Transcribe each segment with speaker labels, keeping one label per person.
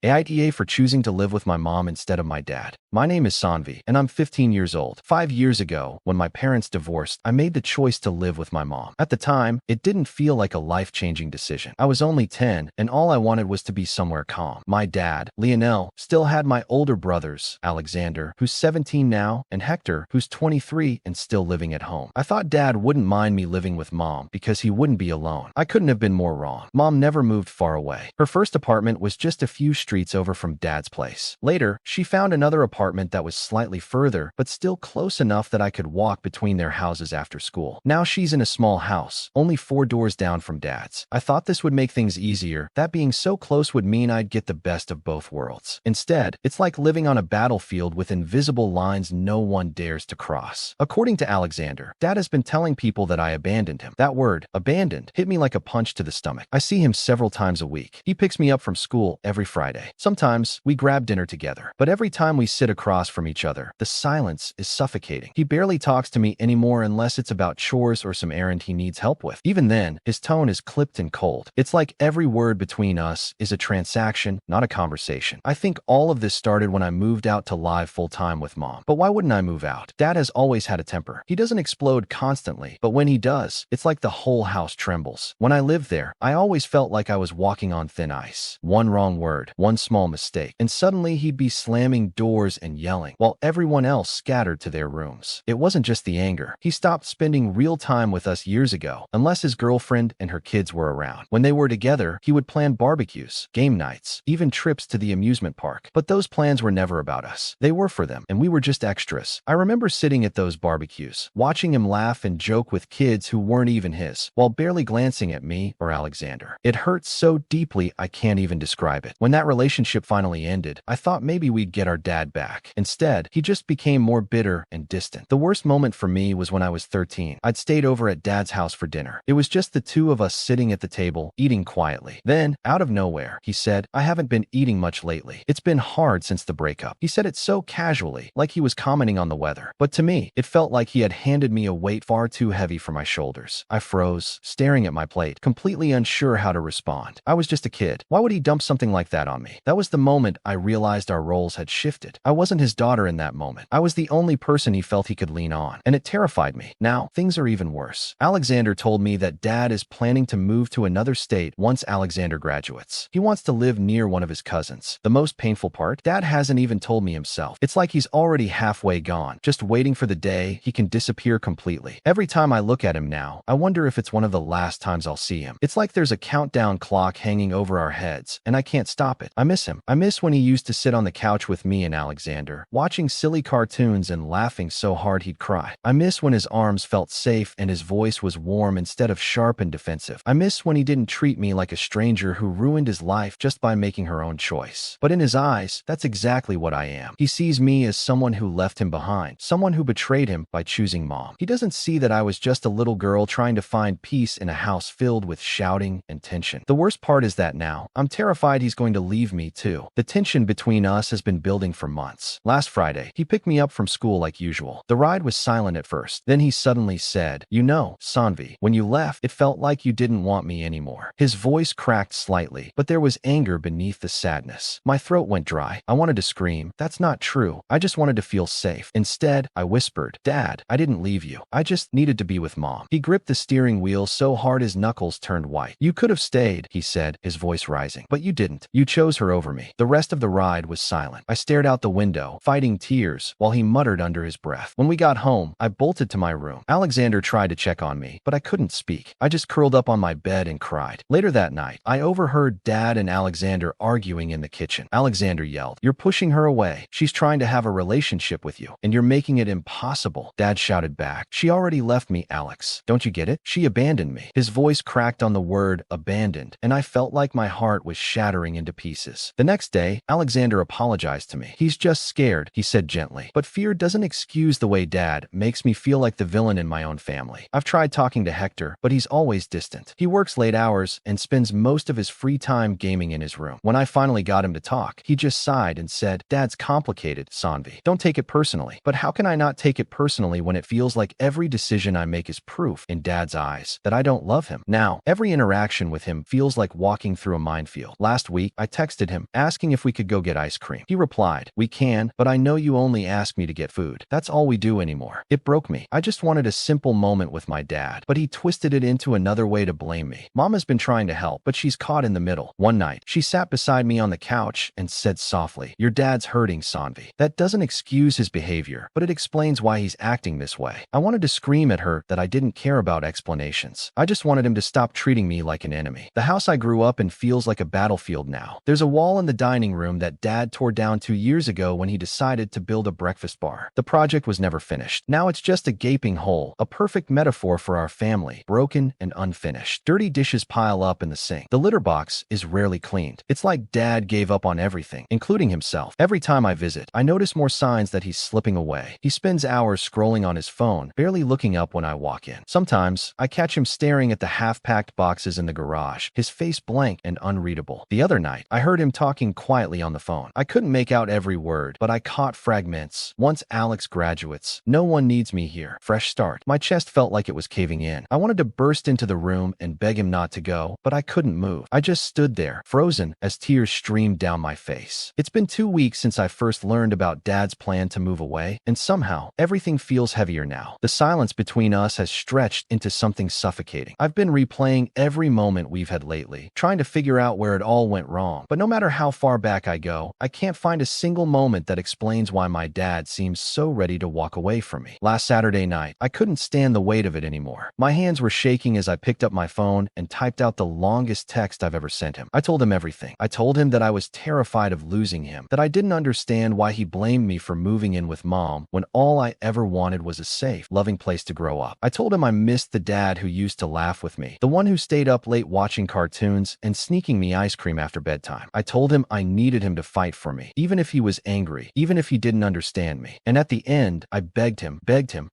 Speaker 1: AITA for choosing to live with my mom instead of my dad. My name is Sanvi, and I'm 15 years old. 5 years ago, when my parents divorced, I made the choice to live with my mom. At the time, it didn't feel like a life-changing decision. I was only 10, and all I wanted was to be somewhere calm. My dad, Lionel, still had my older brothers, Alexander, who's 17 now, and Hector, who's 23 and still living at home. I thought Dad wouldn't mind me living with Mom because he wouldn't be alone. I couldn't have been more wrong. Mom never moved far away. Her first apartment was just a few streets over from Dad's place. Later, she found another apartment that was slightly further, but still close enough that I could walk between their houses after school. Now she's in a small house, only 4 doors down from Dad's. I thought this would make things easier. That being so close would mean I'd get the best of both worlds. Instead, it's like living on a battlefield with invisible lines no one dares to cross. According to Alexander, Dad has been telling people that I abandoned him. That word, abandoned, hit me like a punch to the stomach. I see him several times a week. He picks me up from school every Friday. Sometimes we grab dinner together, but every time we sit across from each other, the silence is suffocating. He barely talks to me anymore unless it's about chores or some errand he needs help with. Even then, his tone is clipped and cold. It's like every word between us is a transaction, not a conversation. I think all of this started when I moved out to live full-time with Mom. But why wouldn't I move out? Dad has always had a temper. He doesn't explode constantly, but when he does, it's like the whole house trembles. When I lived there, I always felt like I was walking on thin ice. One wrong word, one small mistake, and suddenly he'd be slamming doors and yelling, while everyone else scattered to their rooms. It wasn't just the anger. He stopped spending real time with us years ago, unless his girlfriend and her kids were around. When they were together, he would plan barbecues, game nights, even trips to the amusement park. But those plans were never about us. They were for them, and we were just extras. I remember sitting at those barbecues, watching him laugh and joke with kids who weren't even his, while barely glancing at me or Alexander. It hurt so deeply I can't even describe it. When that relationship finally ended, I thought maybe we'd get our dad back. Instead, he just became more bitter and distant. The worst moment for me was when I was 13. I'd stayed over at Dad's house for dinner. It was just the two of us sitting at the table, eating quietly. Then, out of nowhere, he said, "I haven't been eating much lately. It's been hard since the breakup." He said it so casually, like he was commenting on the weather. But to me, it felt like he had handed me a weight far too heavy for my shoulders. I froze, staring at my plate, completely unsure how to respond. I was just a kid. Why would he dump something like that on me? That was the moment I realized our roles had shifted. I wasn't his daughter in that moment. I was the only person he felt he could lean on, and it terrified me. Now, things are even worse. Alexander told me that Dad is planning to move to another state once Alexander graduates. He wants to live near one of his cousins. The most painful part? Dad hasn't even told me himself. It's like he's already halfway gone, just waiting for the day he can disappear completely. Every time I look at him now, I wonder if it's one of the last times I'll see him. It's like there's a countdown clock hanging over our heads, and I can't stop it. I miss him. I miss when he used to sit on the couch with me and Alexander, watching silly cartoons and laughing so hard he'd cry. I miss when his arms felt safe and his voice was warm instead of sharp and defensive. I miss when he didn't treat me like a stranger who ruined his life just by making her own choice. But in his eyes, that's exactly what I am. He sees me as someone who left him behind, someone who betrayed him by choosing Mom. He doesn't see that I was just a little girl trying to find peace in a house filled with shouting and tension. The worst part is that now, I'm terrified he's going to leave me too. The tension between us has been building for months. Last Friday, he picked me up from school like usual. The ride was silent at first. Then he suddenly said, "You know, Sanvi, when you left, it felt like you didn't want me anymore." His voice cracked slightly, but there was anger beneath the sadness. My throat went dry. I wanted to scream. That's not true. I just wanted to feel safe. Instead, I whispered, "Dad, I didn't leave you. I just needed to be with Mom." He gripped the steering wheel so hard his knuckles turned white. "You could have stayed," he said, his voice rising. "But you didn't. You chose her over me." The rest of the ride was silent. I stared out the window, fighting tears, while he muttered under his breath. When we got home, I bolted to my room. Alexander tried to check on me, but I couldn't speak. I just curled up on my bed and cried. Later that night, I overheard Dad and Alexander arguing in the kitchen. Alexander yelled, "You're pushing her away. She's trying to have a relationship with you, and you're making it impossible." Dad shouted back, "She already left me, Alex. Don't you get it? She abandoned me." His voice cracked on the word abandoned, and I felt like my heart was shattering into pieces. The next day, Alexander apologized to me. "He's just scared," he said gently. "But fear doesn't excuse the way Dad makes me feel like the villain in my own family. I've tried talking to Hector, but he's always distant. He works late hours and spends most of his free time gaming in his room. When I finally got him to talk, he just sighed and said, 'Dad's complicated, Sanvi. Don't take it personally.' But how can I not take it personally when it feels like every decision I make is proof, in Dad's eyes, that I don't love him? Now, every interaction with him feels like walking through a minefield. Last week, I texted texted him, asking if we could go get ice cream. He replied, "We can, but I know you only ask me to get food. That's all we do anymore." It broke me. I just wanted a simple moment with my dad, but he twisted it into another way to blame me. Mom has been trying to help, but she's caught in the middle. One night, she sat beside me on the couch and said softly, "Your dad's hurting, Sanvi." That doesn't excuse his behavior, but it explains why he's acting this way. I wanted to scream at her that I didn't care about explanations. I just wanted him to stop treating me like an enemy. The house I grew up in feels like a battlefield now. There's a wall in the dining room that Dad tore down 2 years ago when he decided to build a breakfast bar. The project was never finished. Now it's just a gaping hole, a perfect metaphor for our family, broken and unfinished. Dirty dishes pile up in the sink. The litter box is rarely cleaned. It's like Dad gave up on everything, including himself. Every time I visit, I notice more signs that he's slipping away. He spends hours scrolling on his phone, barely looking up when I walk in. Sometimes, I catch him staring at the half-packed boxes in the garage, his face blank and unreadable. The other night, I heard him talking quietly on the phone. I couldn't make out every word, but I caught fragments. "Once Alex graduates, no one needs me here. Fresh start." My chest felt like it was caving in. I wanted to burst into the room and beg him not to go, but I couldn't move. I just stood there, frozen, as tears streamed down my face. It's been 2 weeks since I first learned about Dad's plan to move away, and somehow, everything feels heavier now. The silence between us has stretched into something suffocating. I've been replaying every moment we've had lately, trying to figure out where it all went wrong. But no matter how far back I go, I can't find a single moment that explains why my dad seems so ready to walk away from me. Last Saturday night, I couldn't stand the weight of it anymore. My hands were shaking as I picked up my phone and typed out the longest text I've ever sent him. I told him everything. I told him that I was terrified of losing him, that I didn't understand why he blamed me for moving in with Mom when all I ever wanted was a safe, loving place to grow up. I told him I missed the dad who used to laugh with me, the one who stayed up late watching cartoons and sneaking me ice cream after bedtime. I told him I needed him to fight for me, even if he was angry, even if he didn't understand me. And at the end, I begged him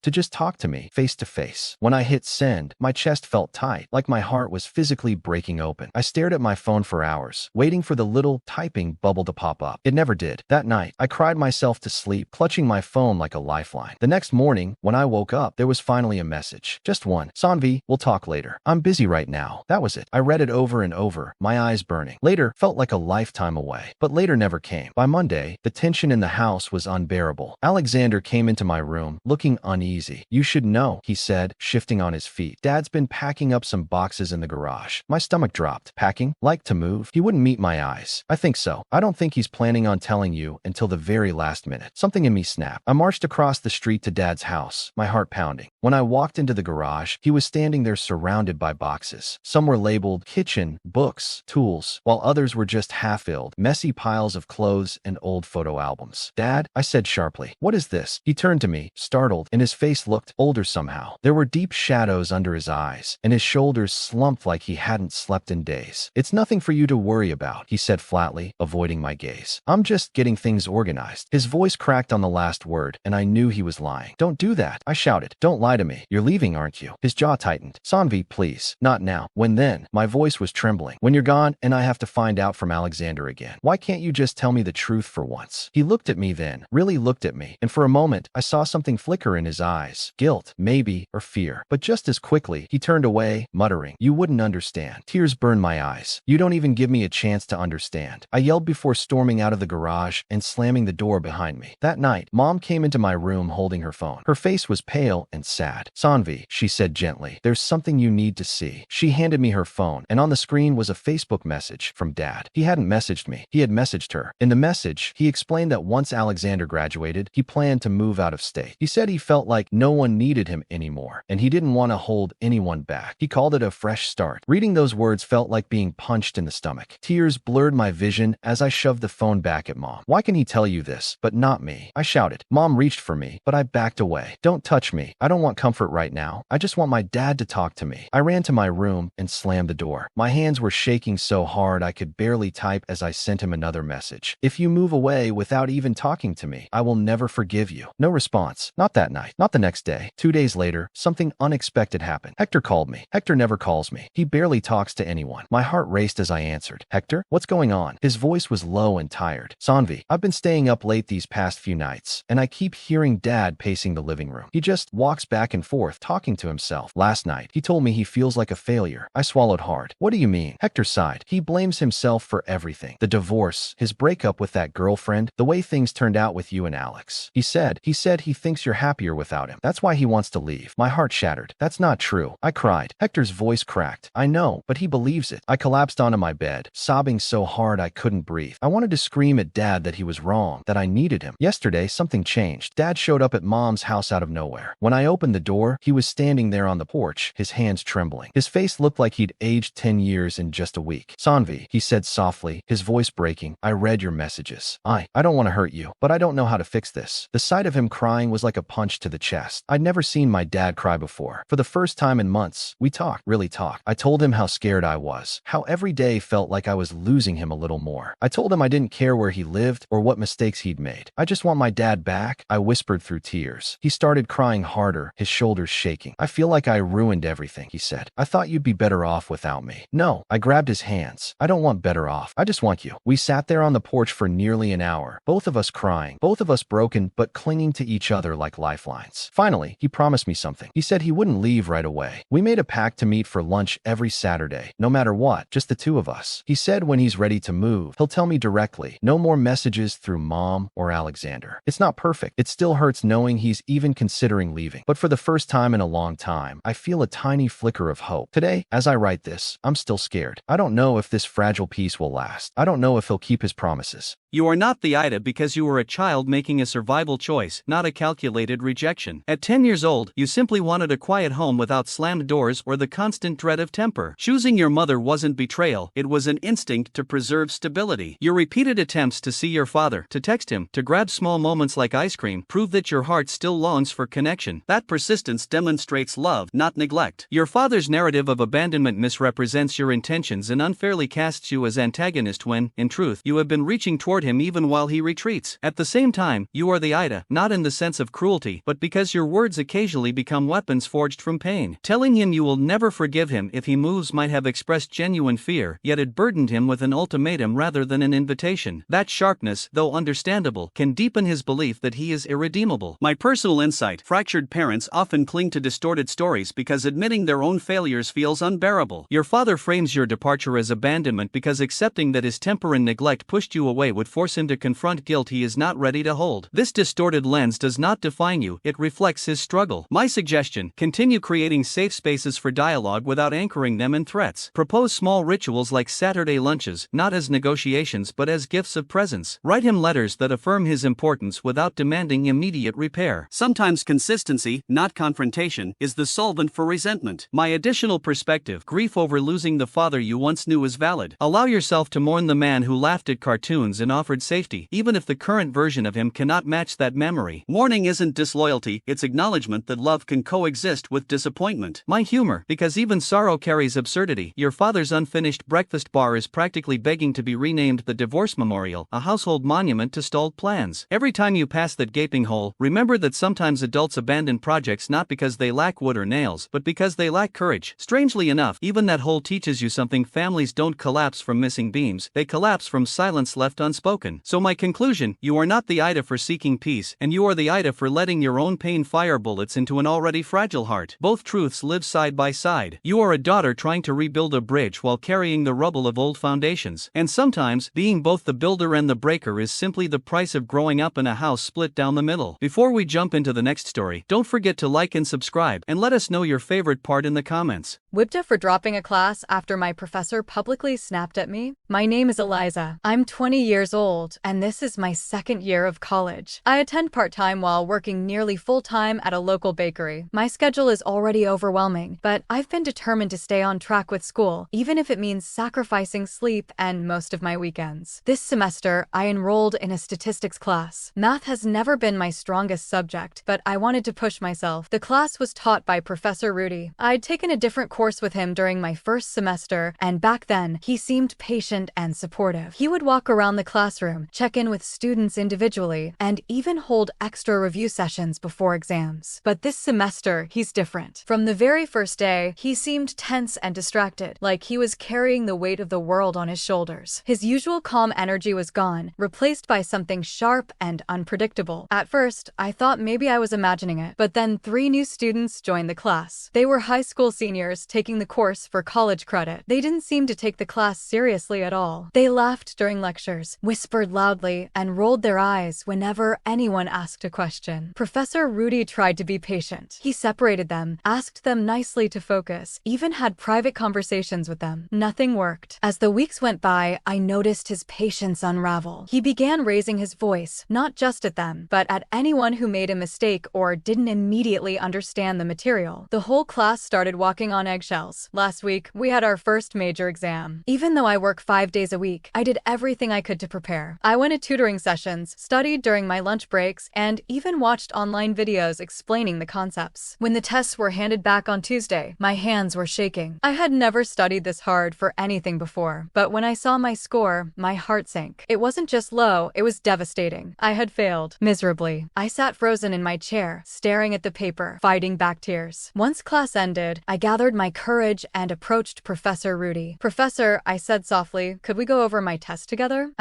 Speaker 1: to just talk to me, face to face. When I hit send, my chest felt tight, like my heart was physically breaking open. I stared at my phone for hours, waiting for the little typing bubble to pop up. It never did. That night, I cried myself to sleep, clutching my phone like a lifeline. The next morning, when I woke up, there was finally a message. Just one. "Sanvi, we'll talk later. I'm busy right now." That was it. I read it over and over, my eyes burning. Later felt like a lifetime away, but later never came. By Monday, the tension in the house was unbearable. Alexander came into my room, looking uneasy. "You should know," he said, shifting on his feet. "Dad's been packing up some boxes in the garage." My stomach dropped. Packing? Like to move? He wouldn't meet my eyes. "I think so. I don't think he's planning on telling you until the very last minute." Something in me snapped. I marched across the street to Dad's house, my heart pounding. When I walked into the garage, he was standing there surrounded by boxes. Some were labeled kitchen, books, tools, while others were just half-filled, messy piles of clothes and old photo albums. "Dad," I said sharply, "what is this?" He turned to me, startled, and his face looked older somehow. There were deep shadows under his eyes, and his shoulders slumped like he hadn't slept in days. "It's nothing for you to worry about," he said flatly, avoiding my gaze. "I'm just getting things organized." His voice cracked on the last word, and I knew he was lying. "Don't do that," I shouted. "Don't lie to me. You're leaving, aren't you?" His jaw tightened. "Sanvi, please. Not now." "When then?" My voice was trembling. "When you're gone and I have to find out from Alexander again. Why can't you just tell me the truth for once?" He looked at me then, really looked at me, and for a moment, I saw something flicker in his eyes. Guilt, maybe, or fear. But just as quickly, he turned away, muttering, "You wouldn't understand." Tears burned my eyes. "You don't even give me a chance to understand." I yelled before storming out of the garage and slamming the door behind me. That night, Mom came into my room holding her phone. Her face was pale and sad. "Sanvi," she said gently, "there's something you need to see." She handed me her phone, and on the screen was a Facebook message from Dad. He hadn't messaged me. He had messaged her. In the message, he explained that once Alexander graduated, he planned to move out of state. He said he felt like no one needed him anymore, and he didn't want to hold anyone back. He called it a fresh start. Reading those words felt like being punched in the stomach. Tears blurred my vision as I shoved the phone back at Mom. "Why can he tell you this, but not me?" I shouted. Mom reached for me, but I backed away. "Don't touch me. I don't want comfort right now. I just want my dad to talk to me." I ran to my room and slammed the door. My hands were shaking so hard I could barely type as I sent him another message. "If you move away without even talking to me, I will never forgive you." No response. Not that night. Not the next day. 2 days later, something unexpected happened. Hector called me. Hector never calls me. He barely talks to anyone. My heart raced as I answered. "Hector, what's going on?" His voice was low and tired. "Sanvi, I've been staying up late these past few nights, and I keep hearing Dad pacing the living room. He just walks back back and forth, talking to himself. Last night, he told me he feels like a failure. I swallowed hard. What do you mean? Hector sighed. He blames himself for everything. The divorce, his breakup with that girlfriend, the way things turned out with you and Alex. He said he thinks you're happier without him. That's why he wants to leave. My heart shattered. That's not true. I cried. Hector's voice cracked. I know, but he believes it. I collapsed onto my bed, sobbing so hard I couldn't breathe. I wanted to scream at Dad that he was wrong, that I needed him. Yesterday, something changed. Dad showed up at Mom's house out of nowhere. When I opened the door, he was standing there on the porch, his hands trembling. His face looked like he'd aged 10 years in just a week. Sanvi, he said softly, his voice breaking, I read your messages. I don't want to hurt you, but I don't know how to fix this. The sight of him crying was like a punch to the chest. I'd never seen my dad cry before. For the first time in months, we talked, really talked. I told him how scared I was, how every day felt like I was losing him a little more. I told him I didn't care where he lived or what mistakes he'd made. I just want my dad back, I whispered through tears. He started crying harder, his shoulders shaking. I feel like I ruined everything, he said. I thought you'd be better off without me. No, I grabbed his hands. I don't want better off. I just want you. We sat there on the porch for nearly an hour, both of us crying, both of us broken but clinging to each other like lifelines. Finally, he promised me something. He said he wouldn't leave right away. We made a pact to meet for lunch every Saturday, no matter what, just the two of us. He said when he's ready to move, he'll tell me directly. No more messages through Mom or Alexander. It's not perfect. It still hurts knowing he's even considering leaving. But for the first time in a long time, I feel a tiny flicker of hope. Today, as I write this, I'm still scared. I don't know if this fragile peace will last. I don't know if he'll keep his promises.
Speaker 2: You are not the Aita because you were a child making a survival choice, not a calculated rejection. At 10 years old, you simply wanted a quiet home without slammed doors or the constant dread of temper. Choosing your mother wasn't betrayal, it was an instinct to preserve stability. Your repeated attempts to see your father, to text him, to grab small moments like ice cream, prove that your heart still longs for connection. That persistence demonstrates love, not neglect. Your father's narrative of abandonment misrepresents your intentions and unfairly casts you as antagonist when, in truth, you have been reaching toward him even while he retreats. At the same time, you are the Aita, not in the sense of cruelty, but because your words occasionally become weapons forged from pain. Telling him you will never forgive him if he moves might have expressed genuine fear, yet it burdened him with an ultimatum rather than an invitation. That sharpness, though understandable, can deepen his belief that he is irredeemable. My personal insight: fractured parents often cling to distorted stories because admitting their own failures feels unbearable. Your father frames your departure as abandonment because accepting that his temper and neglect pushed you away would force him to confront guilt he is not ready to hold. This distorted lens does not define you, it reflects his struggle. My suggestion: continue creating safe spaces for dialogue without anchoring them in threats. Propose small rituals like Saturday lunches, not as negotiations but as gifts of presence. Write him letters that affirm his importance without demanding immediate repair. Sometimes consistency, not confrontation, is the solvent for resentment. My additional perspective: grief over losing the father you once knew is valid. Allow yourself to mourn the man who laughed at cartoons and offered safety, even if the current version of him cannot match that memory. Mourning isn't disloyalty, it's acknowledgement that love can coexist with disappointment. My humor: because even sorrow carries absurdity. Your father's unfinished breakfast bar is practically begging to be renamed the divorce memorial, a household monument to stalled plans. Every time you pass that gaping hole, remember that sometimes adults abandon projects not because they lack wood or nails, but because they lack courage. Strangely enough, even that hole teaches you something: families don't collapse from missing beams, they collapse from silence left unspoken. So my conclusion: you are not the Aita for seeking peace, and you are the Aita for letting your own pain fire bullets into an already fragile heart. Both truths live side by side. You are a daughter trying to rebuild a bridge while carrying the rubble of old foundations. And sometimes, being both the builder and the breaker is simply the price of growing up in a house split down the middle. Before we jump into the next story, don't forget to like and subscribe, and let us know your favorite part in the comments.
Speaker 3: Whipped for dropping a class after my professor publicly snapped at me? My name is Eliza. I'm 20 years old, and this is my second year of college. I attend part-time while working nearly full-time at a local bakery. My schedule is already overwhelming, but I've been determined to stay on track with school, even if it means sacrificing sleep and most of my weekends. This semester, I enrolled in a statistics class. Math has never been my strongest subject, but I wanted to push myself. The class was taught by Professor Rudy. I'd taken a different course with him during my first semester, and back then, he seemed patient and supportive. He would walk around the class classroom, check in with students individually, and even hold extra review sessions before exams. But this semester, he's different. From the very first day, he seemed tense and distracted, like he was carrying the weight of the world on his shoulders. His usual calm energy was gone, replaced by something sharp and unpredictable. At first, I thought maybe I was imagining it, but then 3 new students joined the class. They were high school seniors taking the course for college credit. They didn't seem to take the class seriously at all. They laughed during lectures, whispered loudly, and rolled their eyes whenever anyone asked a question. Professor Rudy tried to be patient. He separated them, asked them nicely to focus, even had private conversations with them. Nothing worked. As the weeks went by, I noticed his patience unravel. He began raising his voice, not just at them, but at anyone who made a mistake or didn't immediately understand the material. The whole class started walking on eggshells. Last week, we had our first major exam. Even though I work 5 days a week, I did everything I could to prepare. I went to tutoring sessions, studied during my lunch breaks, and even watched online videos explaining the concepts. When the tests were handed back on Tuesday, my hands were shaking. I had never studied this hard for anything before, but when I saw my score, my heart sank. It wasn't just low, it was devastating. I had failed miserably. I sat frozen in my chair, staring at the paper, fighting back tears. Once class ended, I gathered my courage and approached Professor Rudy. "Professor," I said softly, "could we go over my test together?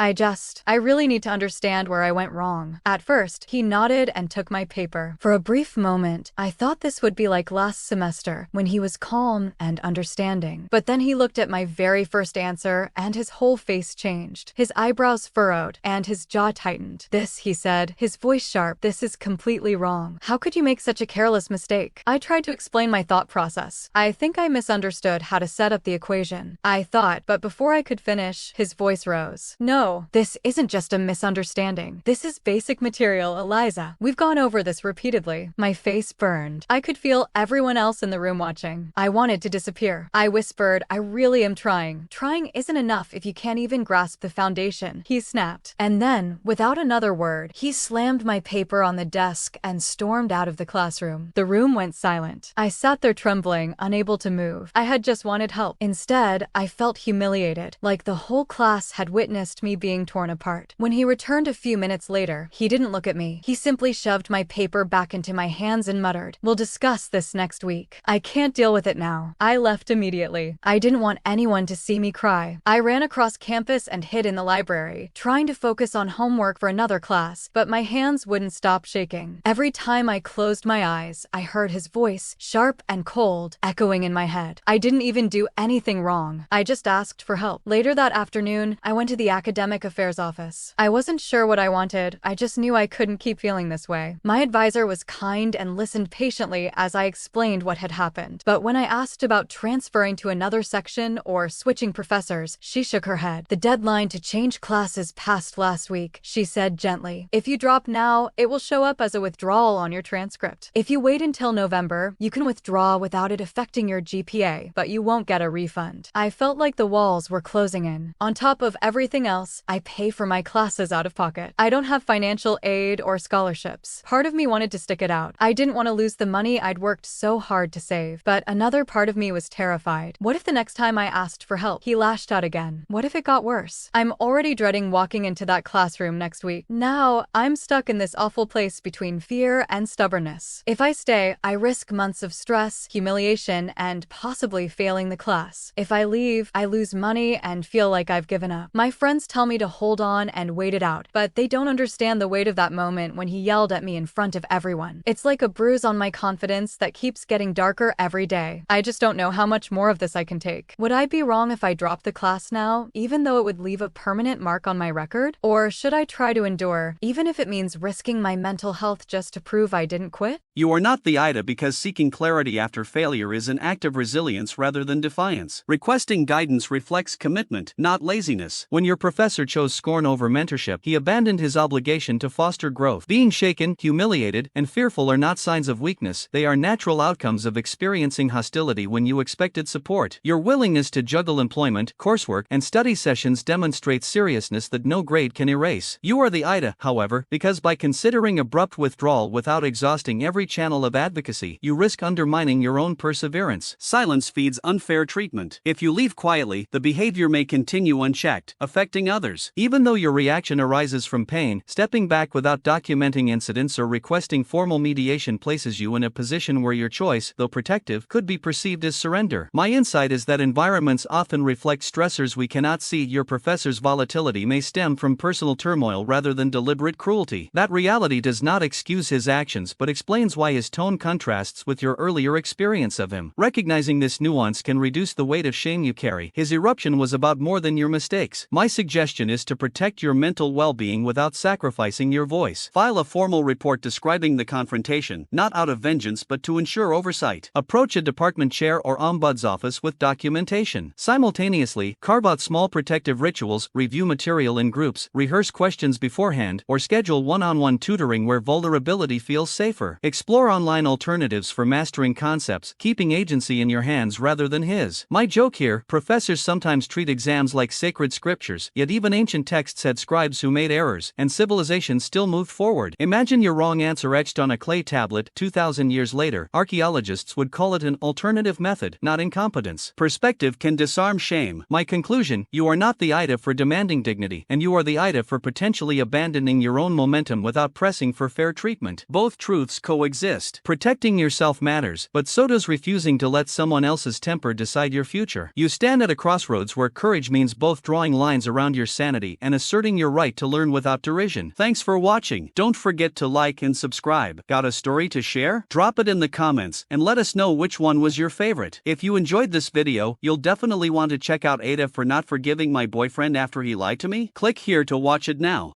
Speaker 3: I really need to understand where I went wrong." At first, he nodded and took my paper. For a brief moment, I thought this would be like last semester, when he was calm and understanding. But then he looked at my very first answer, and his whole face changed. His eyebrows furrowed, and his jaw tightened. "This," he said, his voice sharp, "this is completely wrong. How could you make such a careless mistake?" I tried to explain my thought process. "I think I misunderstood how to set up the equation," I thought, but before I could finish, his voice rose. "No, this isn't just a misunderstanding. This is basic material, Eliza. We've gone over this repeatedly." My face burned. I could feel everyone else in the room watching. I wanted to disappear. I whispered, "I really am trying. Trying isn't enough if you can't even grasp the foundation." He snapped. And then, without another word, he slammed my paper on the desk and stormed out of the classroom. The room went silent. I sat there trembling, unable to move. I had just wanted help. Instead, I felt humiliated, like the whole class had witnessed me being torn apart. When he returned a few minutes later, he didn't look at me. He simply shoved my paper back into my hands and muttered, "We'll discuss this next week. I can't deal with it now." I left immediately. I didn't want anyone to see me cry. I ran across campus and hid in the library, trying to focus on homework for another class, but my hands wouldn't stop shaking. Every time I closed my eyes, I heard his voice, sharp and cold, echoing in my head. I didn't even do anything wrong. I just asked for help. Later that afternoon, I went to the academic affairs office. I wasn't sure what I wanted. I just knew I couldn't keep feeling this way. My advisor was kind and listened patiently as I explained what had happened. But when I asked about transferring to another section or switching professors, she shook her head. "The deadline to change classes passed last week," she said gently. "If you drop now, it will show up as a withdrawal on your transcript. If you wait until November, you can withdraw without it affecting your GPA, but you won't get a refund." I felt like the walls were closing in. On top of everything else, I pay for my classes out of pocket. I don't have financial aid or scholarships. Part of me wanted to stick it out. I didn't want to lose the money I'd worked so hard to save. But another part of me was terrified. What if the next time I asked for help, he lashed out again? What if it got worse? I'm already dreading walking into that classroom next week. Now, I'm stuck in this awful place between fear and stubbornness. If I stay, I risk months of stress, humiliation, and possibly failing the class. If I leave, I lose money and feel like I've given up. My friends tell me to hold on and wait it out, but they don't understand the weight of that moment when he yelled at me in front of everyone. It's like a bruise on my confidence that keeps getting darker every day. I just don't know how much more of this I can take. Would I be wrong if I dropped the class now, even though it would leave a permanent mark on my record? Or should I try to endure, even if it means risking my mental health just to prove I didn't quit?
Speaker 2: You are not the AITA because seeking clarity after failure is an act of resilience rather than defiance. Requesting guidance reflects commitment, not laziness. When your professor chose scorn over mentorship, he abandoned his obligation to foster growth. Being shaken, humiliated, and fearful are not signs of weakness. They are natural outcomes of experiencing hostility when you expected support. Your willingness to juggle employment, coursework, and study sessions demonstrates seriousness that no grade can erase. You are the AITA, however, because by considering abrupt withdrawal without exhausting every channel of advocacy, you risk undermining your own perseverance. Silence feeds unfair treatment. If you leave quietly, the behavior may continue unchecked, affecting others. Even though your reaction arises from pain, stepping back without documenting incidents or requesting formal mediation places you in a position where your choice, though protective, could be perceived as surrender. My insight is that environments often reflect stressors we cannot see. Your professor's volatility may stem from personal turmoil rather than deliberate cruelty. That reality does not excuse his actions but explains why his tone contrasts with your earlier experience of him. Recognizing this nuance can reduce the weight of shame you carry. His eruption was about more than your mistakes. My suggestion is to protect your mental well-being without sacrificing your voice. File a formal report describing the confrontation, not out of vengeance but to ensure oversight. Approach a department chair or ombuds office with documentation. Simultaneously, carve out small protective rituals, review material in groups, rehearse questions beforehand, or schedule one-on-one tutoring where vulnerability feels safer. Explore online alternatives for mastering concepts, keeping agency in your hands rather than his. My joke here: professors sometimes treat exams like sacred scriptures, yet even ancient texts had scribes who made errors, and civilization still moved forward. Imagine your wrong answer etched on a clay tablet 2,000 years later. Archaeologists would call it an alternative method, not incompetence. Perspective can disarm shame. My conclusion: you are not the AITA for demanding dignity, and you are the AITA for potentially abandoning your own momentum without pressing for fair treatment. Both truths coexist. Protecting yourself matters, but so does refusing to let someone else's temper decide your future. You stand at a crossroads where courage means both drawing lines around your sanity and asserting your right to learn without derision. Thanks for watching. Don't forget to like and subscribe. Got a story to share? Drop it in the comments and let us know which one was your favorite. If you enjoyed this video, you'll definitely want to check out AITA for not forgiving my boyfriend after he lied to me. Click here to watch it now.